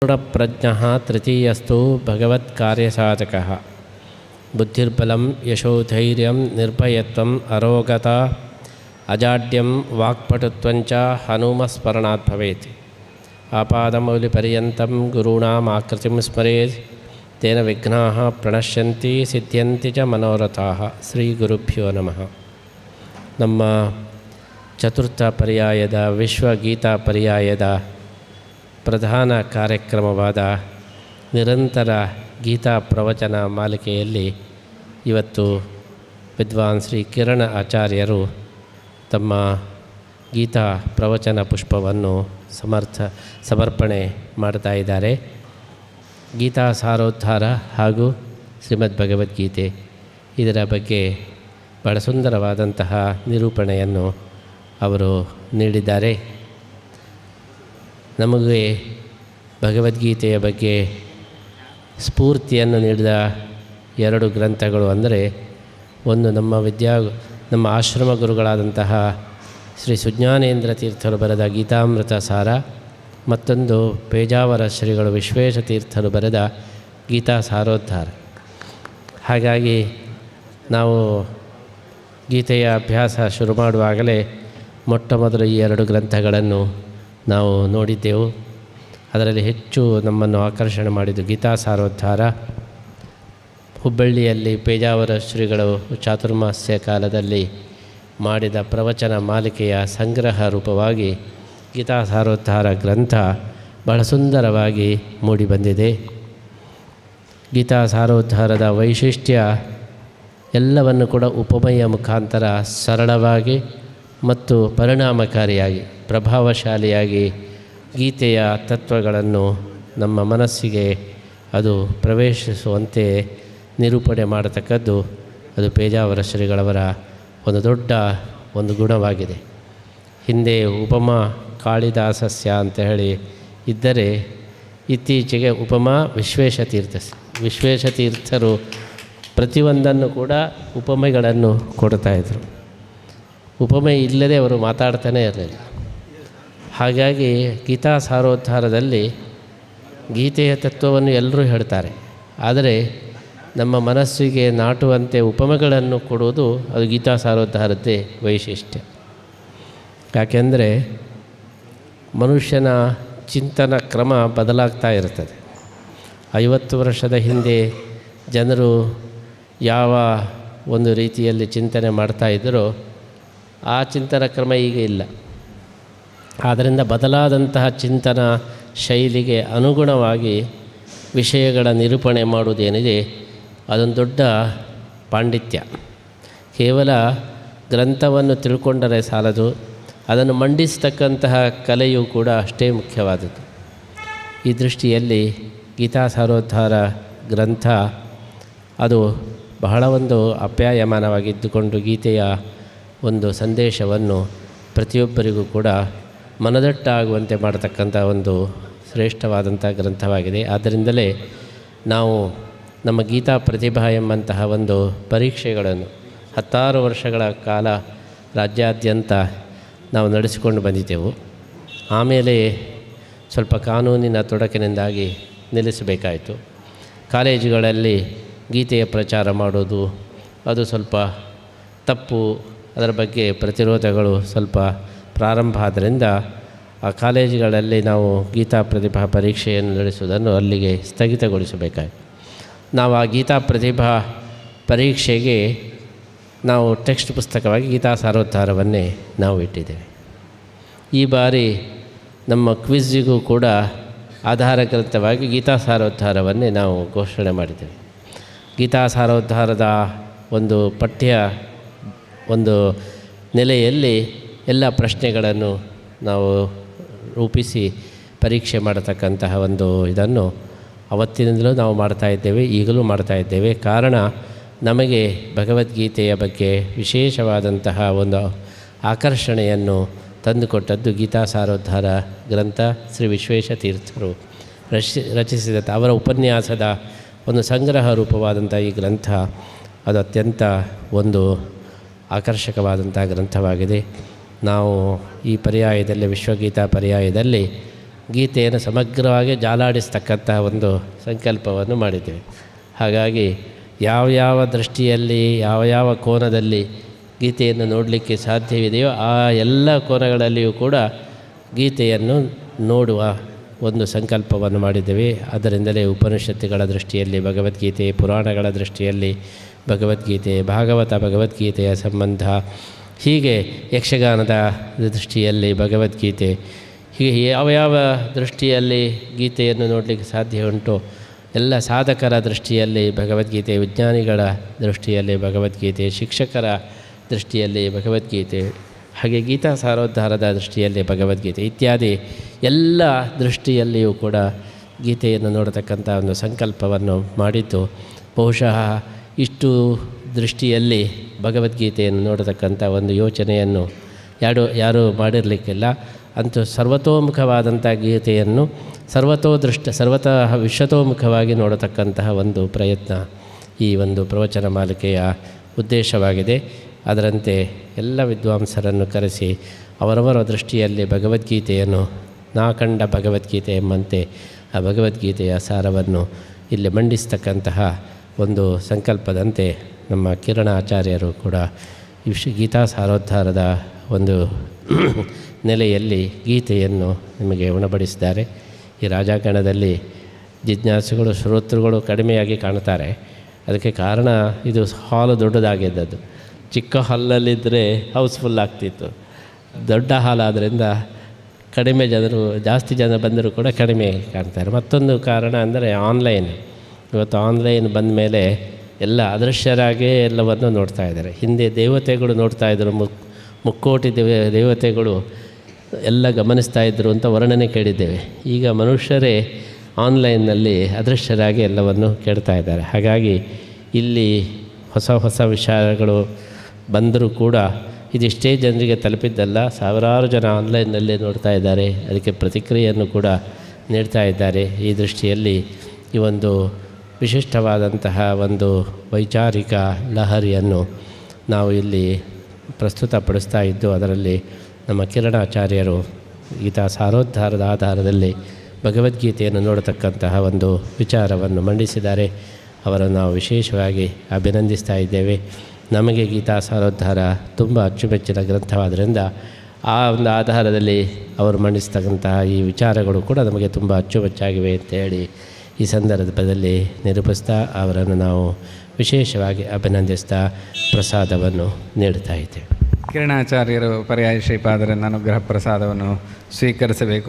ಪ್ರಜ್ಞಃ ತೃತೀಯಸ್ತು ಭಗವತ್ಕಾರ್ಯಸಾಧಕಃ ಬುದ್ಧಿರ್ಬಲಂ ಯಶೋಧೈರ್ಯಂ ನಿರ್ಭಯತ್ವಂ ಅರೋಗತಾ ಅಜಾಡ್ಯಂ ವಾಕ್ಪಟುತ್ವಂಚ ಹನುಮಸ್ಮರಣಾತ್ ಭವೇತ್. ಆಪಾದಮೌಲಿಪರ್ಯಂತಂ ಗುರುಣಾಂ ಆಕೃತಿಂ ಸ್ಮರೇತ್ ತೇನ ವಿಘ್ನಾಃ ಪ್ರಣಶ್ಯಂತಿ ಸಿದ್ಧ್ಯಂತಿ ಚ ಮನೋರಥಾಃ. ಶ್ರೀ ಗುರುಭ್ಯೋ ನಮಃ. ನಮ್ಮ ಚತುರ್ಥ ಪರ್ಯಾಯದ ವಿಶ್ವಗೀತಾ ಪರ್ಯಾಯದ ಪ್ರಧಾನ ಕಾರ್ಯಕ್ರಮವಾದ ನಿರಂತರ ಗೀತಾ ಪ್ರವಚನ ಮಾಲಿಕೆಯಲ್ಲಿ ಇವತ್ತು ವಿದ್ವಾನ್ ಶ್ರೀ ಕಿರಣ ಆಚಾರ್ಯರು ತಮ್ಮ ಗೀತಾ ಪ್ರವಚನ ಪುಷ್ಪವನ್ನು ಸಮರ್ಪಣೆ ಮಾಡ್ತಾ ಇದ್ದಾರೆ. ಗೀತಾ ಸಾರೋದ್ಧಾರ ಹಾಗೂ ಶ್ರೀಮದ್ ಭಗವದ್ಗೀತೆ ಇದರ ಬಗ್ಗೆ ಬಹಳ ಸುಂದರವಾದಂತಹ ನಿರೂಪಣೆಯನ್ನು ಅವರು ನೀಡಿದ್ದಾರೆ. ನಮಗೆ ಭಗವದ್ಗೀತೆಯ ಬಗ್ಗೆ ಸ್ಫೂರ್ತಿಯನ್ನು ನೀಡಿದ ಎರಡು ಗ್ರಂಥಗಳು ಅಂದರೆ ಒಂದು ನಮ್ಮ ಆಶ್ರಮ ಗುರುಗಳಾದಂತಹ ಶ್ರೀ ಸುಜ್ಞಾನೇಂದ್ರ ತೀರ್ಥರು ಬರೆದ ಗೀತಾಮೃತ ಸಾರ, ಮತ್ತೊಂದು ಪೇಜಾವರ ಶ್ರೀಗಳು ವಿಶ್ವೇಶ ತೀರ್ಥರು ಬರೆದ ಗೀತಾ ಸಾರೋದ್ಧಾರ. ಹಾಗಾಗಿ ನಾವು ಗೀತೆಯ ಅಭ್ಯಾಸ ಶುರು ಮಾಡುವಾಗಲೇ ಮೊಟ್ಟ ಮೊದಲು ಈ ಎರಡು ಗ್ರಂಥಗಳನ್ನು ನಾವು ನೋಡಿದ್ದೆವು. ಅದರಲ್ಲಿ ಹೆಚ್ಚು ನಮ್ಮನ್ನು ಆಕರ್ಷಣೆ ಮಾಡಿದ್ದು ಗೀತಾ ಸಾರೋದ್ಧಾರ. ಹುಬ್ಬಳ್ಳಿಯಲ್ಲಿ ಪೇಜಾವರ ಶ್ರೀಗಳು ಚಾತುರ್ಮಾಸ್ಯ ಕಾಲದಲ್ಲಿ ಮಾಡಿದ ಪ್ರವಚನ ಮಾಲಿಕೆಯ ಸಂಗ್ರಹ ರೂಪವಾಗಿ ಗೀತಾ ಸಾರೋದ್ಧಾರ ಗ್ರಂಥ ಬಹಳ ಸುಂದರವಾಗಿ ಮೂಡಿಬಂದಿದೆ. ಗೀತಾ ಸಾರೋದ್ಧಾರದ ವೈಶಿಷ್ಟ್ಯ ಎಲ್ಲವನ್ನು ಕೂಡ ಉಪಮೆಯ ಮುಖಾಂತರ ಸರಳವಾಗಿ ಮತ್ತು ಪರಿಣಾಮಕಾರಿಯಾಗಿ ಪ್ರಭಾವಶಾಲಿಯಾಗಿ ಗೀತೆಯ ತತ್ವಗಳನ್ನು ನಮ್ಮ ಮನಸ್ಸಿಗೆ ಅದು ಪ್ರವೇಶಿಸುವಂತೆ ನಿರೂಪಣೆ ಮಾಡತಕ್ಕದ್ದು ಅದು ಪೇಜಾವರ ಶ್ರೀಗಳವರ ಒಂದು ದೊಡ್ಡ ಗುಣವಾಗಿದೆ. ಹಿಂದೆ ಉಪಮಾ ಕಾಳಿದಾಸಸ್ಯ ಅಂತ ಹೇಳಿ ಇದ್ದರೆ, ಇತ್ತೀಚೆಗೆ ಉಪಮಾ ವಿಶ್ವೇಶತೀರ್ಥರು ಪ್ರತಿಯೊಂದನ್ನು ಕೂಡ ಉಪಮೆಗಳನ್ನು ಕೊಡ್ತಾಯಿದ್ರು. ಉಪಮೆ ಇಲ್ಲದೆ ಅವರು ಮಾತಾಡ್ತಾನೇ ಇರಲಿಲ್ಲ. ಹಾಗಾಗಿ ಗೀತಾ ಸಾರೋದ್ಧಾರದಲ್ಲಿ ಗೀತೆಯ ತತ್ವವನ್ನು ಎಲ್ಲರೂ ಹೇಳ್ತಾರೆ, ಆದರೆ ನಮ್ಮ ಮನಸ್ಸಿಗೆ ನಾಟುವಂತೆ ಉಪಮೆಗಳನ್ನು ಕೊಡುವುದು ಅದು ಗೀತಾ ಸಾರೋದ್ಧಾರದ್ದೇ ವೈಶಿಷ್ಟ್ಯ. ಯಾಕೆಂದರೆ ಮನುಷ್ಯನ ಚಿಂತನ ಕ್ರಮ ಬದಲಾಗ್ತಾ ಇರ್ತದೆ. 50 ವರ್ಷದ ಹಿಂದೆ ಜನರು ಯಾವ ಒಂದು ರೀತಿಯಲ್ಲಿ ಚಿಂತನೆ ಮಾಡ್ತಾಯಿದ್ದರೋ ಆ ಚಿಂತನ ಕ್ರಮ ಈಗ ಇಲ್ಲ. ಆದ್ದರಿಂದ ಬದಲಾದಂತಹ ಚಿಂತನ ಶೈಲಿಗೆ ಅನುಗುಣವಾಗಿ ವಿಷಯಗಳ ನಿರೂಪಣೆ ಮಾಡುವುದೇನಿದೆ ಅದೊಂದು ದೊಡ್ಡ ಪಾಂಡಿತ್ಯ. ಕೇವಲ ಗ್ರಂಥವನ್ನು ತಿಳ್ಕೊಂಡರೆ ಸಾಲದು, ಅದನ್ನು ಮಂಡಿಸ್ತಕ್ಕಂತಹ ಕಲೆಯೂ ಕೂಡ ಅಷ್ಟೇ ಮುಖ್ಯವಾದದ್ದು. ಈ ದೃಷ್ಟಿಯಲ್ಲಿ ಗೀತಾ ಸಾರೋದ್ಧಾರ ಗ್ರಂಥ ಅದು ಬಹಳ ಅಪ್ಯಾಯಮಾನವಾಗಿದ್ದುಕೊಂಡು ಗೀತೆಯ ಒಂದು ಸಂದೇಶವನ್ನು ಪ್ರತಿಯೊಬ್ಬರಿಗೂ ಕೂಡ ಮನದಟ್ಟಾಗುವಂತೆ ಮಾಡತಕ್ಕಂಥ ಒಂದು ಶ್ರೇಷ್ಠವಾದಂಥ ಗ್ರಂಥವಾಗಿದೆ. ಆದ್ದರಿಂದಲೇ ನಾವು ನಮ್ಮ ಗೀತಾ ಪ್ರತಿಭಾ ಎಂಬಂತಹ ಒಂದು ಪರೀಕ್ಷೆಗಳನ್ನು 16 ವರ್ಷಗಳ ಕಾಲ ರಾಜ್ಯಾದ್ಯಂತ ನಾವು ನಡೆಸಿಕೊಂಡು ಬಂದಿದ್ದೆವು. ಆಮೇಲೆ ಸ್ವಲ್ಪ ಕಾನೂನಿನ ತೊಡಕಿನಿಂದಾಗಿ ನಿಲ್ಲಿಸಬೇಕಾಯಿತು. ಕಾಲೇಜುಗಳಲ್ಲಿ ಗೀತೆಯ ಪ್ರಚಾರ ಮಾಡೋದು ಅದು ಸ್ವಲ್ಪ ತಪ್ಪು, ಅದರ ಬಗ್ಗೆ ಪ್ರತಿರೋಧಗಳು ಸ್ವಲ್ಪ ಪ್ರಾರಂಭ ಆದ್ದರಿಂದ ಆ ಕಾಲೇಜುಗಳಲ್ಲಿ ನಾವು ಗೀತಾ ಪ್ರತಿಭಾ ಪರೀಕ್ಷೆಯನ್ನು ನಡೆಸುವುದನ್ನು ಅಲ್ಲಿಗೆ ಸ್ಥಗಿತಗೊಳಿಸಬೇಕಾಯಿತು. ನಾವು ಆ ಗೀತಾ ಪ್ರತಿಭಾ ಪರೀಕ್ಷೆಗೆ ನಾವು ಟೆಕ್ಸ್ಟ್ ಪುಸ್ತಕವಾಗಿ ಗೀತಾ ಸಾರೋದ್ಧಾರವನ್ನೇ ನಾವು ಇಟ್ಟಿದ್ದೇವೆ. ಈ ಬಾರಿ ನಮ್ಮ ಕ್ವಿಜ್ಜಿಗೂ ಕೂಡ ಆಧಾರ ಗ್ರಂಥವಾಗಿ ಗೀತಾ ಸಾರೋದ್ಧಾರವನ್ನೇ ನಾವು ಘೋಷಣೆ ಮಾಡಿದ್ದೇವೆ. ಗೀತಾ ಸಾರೋದ್ಧಾರದ ಒಂದು ಪಠ್ಯ ಒಂದು ನೆಲೆಯಲ್ಲಿ ಎಲ್ಲ ಪ್ರಶ್ನೆಗಳನ್ನು ನಾವು ರೂಪಿಸಿ ಪರೀಕ್ಷೆ ಮಾಡತಕ್ಕಂತಹ ಇದನ್ನು ಅವತ್ತಿನಿಂದಲೂ ನಾವು ಮಾಡ್ತಾಯಿದ್ದೇವೆ, ಈಗಲೂ ಮಾಡ್ತಾಯಿದ್ದೇವೆ. ಕಾರಣ ನಮಗೆ ಭಗವದ್ಗೀತೆಯ ಬಗ್ಗೆ ವಿಶೇಷವಾದಂತಹ ಒಂದು ಆಕರ್ಷಣೆಯನ್ನು ತಂದುಕೊಟ್ಟದ್ದು ಗೀತಾ ಸಾರೋದ್ಧಾರ ಗ್ರಂಥ. ಶ್ರೀ ವಿಶ್ವೇಶ ತೀರ್ಥರು ರಚಿಸಿದ ಅವರ ಉಪನ್ಯಾಸದ ಒಂದು ಸಂಗ್ರಹ ರೂಪವಾದಂಥ ಈ ಗ್ರಂಥ ಅದು ಅತ್ಯಂತ ಆಕರ್ಷಕವಾದಂಥ ಗ್ರಂಥವಾಗಿದೆ. ನಾವು ಈ ಪರ್ಯಾಯದಲ್ಲಿ ವಿಶ್ವಗೀತಾ ಪರ್ಯಾಯದಲ್ಲಿ ಗೀತೆಯನ್ನು ಸಮಗ್ರವಾಗಿ ಜಾಲಾಡಿಸ್ತಕ್ಕಂತಹ ಒಂದು ಸಂಕಲ್ಪವನ್ನು ಮಾಡಿದ್ದೇವೆ. ಹಾಗಾಗಿ ಯಾವ ದೃಷ್ಟಿಯಲ್ಲಿ ಯಾವ ಕೋನದಲ್ಲಿ ಗೀತೆಯನ್ನು ನೋಡಲಿಕ್ಕೆ ಸಾಧ್ಯವಿದೆಯೋ ಆ ಎಲ್ಲ ಕೋನಗಳಲ್ಲಿಯೂ ಕೂಡ ಗೀತೆಯನ್ನು ನೋಡುವ ಒಂದು ಸಂಕಲ್ಪವನ್ನು ಮಾಡಿದ್ದೇವೆ. ಅದರಿಂದಲೇ ಉಪನಿಷತ್ತುಗಳ ದೃಷ್ಟಿಯಲ್ಲಿ ಭಗವದ್ಗೀತೆ, ಪುರಾಣಗಳ ದೃಷ್ಟಿಯಲ್ಲಿ ಭಗವದ್ಗೀತೆ, ಭಗವದ್ಗೀತೆಯ ಸಂಬಂಧ, ಹೀಗೆ ಯಕ್ಷಗಾನದ ದೃಷ್ಟಿಯಲ್ಲಿ ಭಗವದ್ಗೀತೆ, ಹೀಗೆ ಯಾವ ದೃಷ್ಟಿಯಲ್ಲಿ ಗೀತೆಯನ್ನು ನೋಡಲಿಕ್ಕೆ ಸಾಧ್ಯ ಉಂಟೋ ಎಲ್ಲ ಸಾಧಕರ ದೃಷ್ಟಿಯಲ್ಲಿ ಭಗವದ್ಗೀತೆ, ವಿಜ್ಞಾನಿಗಳ ದೃಷ್ಟಿಯಲ್ಲಿ ಭಗವದ್ಗೀತೆ, ಶಿಕ್ಷಕರ ದೃಷ್ಟಿಯಲ್ಲಿ ಭಗವದ್ಗೀತೆ, ಹಾಗೆ ಗೀತಾ ಸಾರೋದ್ಧಾರದ ದೃಷ್ಟಿಯಲ್ಲಿ ಭಗವದ್ಗೀತೆ ಇತ್ಯಾದಿ ಎಲ್ಲ ದೃಷ್ಟಿಯಲ್ಲಿಯೂ ಕೂಡ ಗೀತೆಯನ್ನು ನೋಡತಕ್ಕಂಥ ಒಂದು ಸಂಕಲ್ಪವನ್ನು ಮಾಡಿದ್ದು. ಬಹುಶಃ ಇಷ್ಟು ದೃಷ್ಟಿಯಲ್ಲಿ ಭಗವದ್ಗೀತೆಯನ್ನು ನೋಡತಕ್ಕಂಥ ಒಂದು ಯೋಚನೆಯನ್ನು ಯಾರೂ ಮಾಡಿರಲಿಕ್ಕಿಲ್ಲ. ಅಂತೂ ಸರ್ವತೋಮುಖವಾದಂಥ ಗೀತೆಯನ್ನು ಸರ್ವತಃ ವಿಶ್ವತೋಮುಖವಾಗಿ ನೋಡತಕ್ಕಂತಹ ಒಂದು ಪ್ರಯತ್ನ ಈ ಒಂದು ಪ್ರವಚನ ಮಾಲಿಕೆಯ ಉದ್ದೇಶವಾಗಿದೆ. ಅದರಂತೆ ಎಲ್ಲ ವಿದ್ವಾಂಸರನ್ನು ಕರೆಸಿ ಅವರವರ ದೃಷ್ಟಿಯಲ್ಲಿ ಭಗವದ್ಗೀತೆಯನ್ನು ನಾ ಕಂಡ ಭಗವದ್ಗೀತೆ ಎಂಬಂತೆ ಆ ಭಗವದ್ಗೀತೆಯ ಸಾರವನ್ನು ಇಲ್ಲಿ ಮಂಡಿಸ್ತಕ್ಕಂತಹ ಒಂದು ಸಂಕಲ್ಪದಂತೆ ನಮ್ಮ ಕಿರಣ ಆಚಾರ್ಯರು ಕೂಡ ಗೀತಾ ಸಾರೋದ್ಧಾರದ ಒಂದು ನೆಲೆಯಲ್ಲಿ ಗೀತೆಯನ್ನು ನಿಮಗೆ ಉಣಬಡಿಸಿದ್ದಾರೆ. ಈ ರಾಜಾಂಗಣದಲ್ಲಿ ಜಿಜ್ಞಾಸುಗಳು, ಶ್ರೋತೃಗಳು ಕಡಿಮೆಯಾಗಿ ಕಾಣ್ತಾರೆ. ಅದಕ್ಕೆ ಕಾರಣ ಇದು ಹಾಲು ದೊಡ್ಡದಾಗಿದ್ದದ್ದು. ಚಿಕ್ಕ ಹಾಲಲ್ಲಿದ್ದರೆ ಹೌಸ್ಫುಲ್ ಆಗ್ತಿತ್ತು. ದೊಡ್ಡ ಹಾಲ್ ಆದ್ದರಿಂದ ಕಡಿಮೆ ಜನರು, ಜಾಸ್ತಿ ಜನ ಬಂದರೂ ಕೂಡ ಕಡಿಮೆ ಕಾಣ್ತಾರೆ. ಮತ್ತೊಂದು ಕಾರಣ ಅಂದರೆ ಆನ್ಲೈನ್. ಇವತ್ತು ಆನ್ಲೈನ್ ಬಂದ ಮೇಲೆ ಎಲ್ಲ ಅದೃಶ್ಯರಾಗೇ ಎಲ್ಲವನ್ನು ನೋಡ್ತಾ ಇದ್ದಾರೆ. ಹಿಂದೆ ದೇವತೆಗಳು ನೋಡ್ತಾಯಿದ್ರು, ಮುಕ್ಕೋಟಿ ದೇವತೆಗಳು ಎಲ್ಲ ಗಮನಿಸ್ತಾ ಇದ್ದರು ಅಂತ ವರ್ಣನೆ ಕೇಳಿದ್ದೇವೆ. ಈಗ ಮನುಷ್ಯರೇ ಆನ್ಲೈನ್ನಲ್ಲಿ ಅದೃಶ್ಯರಾಗಿ ಎಲ್ಲವನ್ನು ಕೇಳ್ತಾ ಇದ್ದಾರೆ. ಹಾಗಾಗಿ ಇಲ್ಲಿ ಹೊಸ ವಿಚಾರಗಳು ಬಂದರೂ ಕೂಡ ಇದಿಷ್ಟೇ ಜನರಿಗೆ ತಲುಪಿದ್ದಲ್ಲ, ಸಾವಿರಾರು ಜನ ಆನ್ಲೈನ್ನಲ್ಲೇ ನೋಡ್ತಾ ಇದ್ದಾರೆ, ಅದಕ್ಕೆ ಪ್ರತಿಕ್ರಿಯೆಯನ್ನು ಕೂಡ ನೀಡ್ತಾ ಇದ್ದಾರೆ. ಈ ದೃಷ್ಟಿಯಲ್ಲಿ ಈ ಒಂದು ವಿಶಿಷ್ಟವಾದಂತಹ ಒಂದು ವೈಚಾರಿಕ ಲಹರಿಯನ್ನು ನಾವು ಇಲ್ಲಿ ಪ್ರಸ್ತುತಪಡಿಸ್ತಾ ಇದ್ದು, ಅದರಲ್ಲಿ ನಮ್ಮ ಕಿರಣಾಚಾರ್ಯರು ಗೀತಾ ಸಾರೋದ್ಧಾರದ ಆಧಾರದಲ್ಲಿ ಭಗವದ್ಗೀತೆಯನ್ನು ನೋಡತಕ್ಕಂತಹ ಒಂದು ವಿಚಾರವನ್ನು ಮಂಡಿಸಿದ್ದಾರೆ. ಅವರನ್ನು ನಾವು ವಿಶೇಷವಾಗಿ ಅಭಿನಂದಿಸ್ತಾ ಇದ್ದೇವೆ. ನಮಗೆ ಗೀತಾ ಸಾರೋದ್ಧಾರ ತುಂಬ ಅಚ್ಚುಮೆಚ್ಚಿನ ಗ್ರಂಥವಾದ್ದರಿಂದ ಆ ಒಂದು ಆಧಾರದಲ್ಲಿ ಅವರು ಮಂಡಿಸ್ತಕ್ಕಂತಹ ಈ ವಿಚಾರಗಳು ಕೂಡ ನಮಗೆ ತುಂಬ ಅಚ್ಚುಮೆಚ್ಚಾಗಿವೆ ಅಂತೇಳಿ ಈ ಸಂದರ್ಭದಲ್ಲಿ ನಿರೂಪಿಸ್ತಾ ಅವರನ್ನು ನಾವು ವಿಶೇಷವಾಗಿ ಅಭಿನಂದಿಸ್ತಾ ಪ್ರಸಾದವನ್ನು ನೀಡ್ತಾ ಇದ್ದೇವೆ. ಕಿರಣಾಚಾರ್ಯರು ಪರ್ಯಾಯ ಶ್ರೀಪಾದರನ್ನು ಅನುಗ್ರಹ ಪ್ರಸಾದವನ್ನು ಸ್ವೀಕರಿಸಬೇಕು.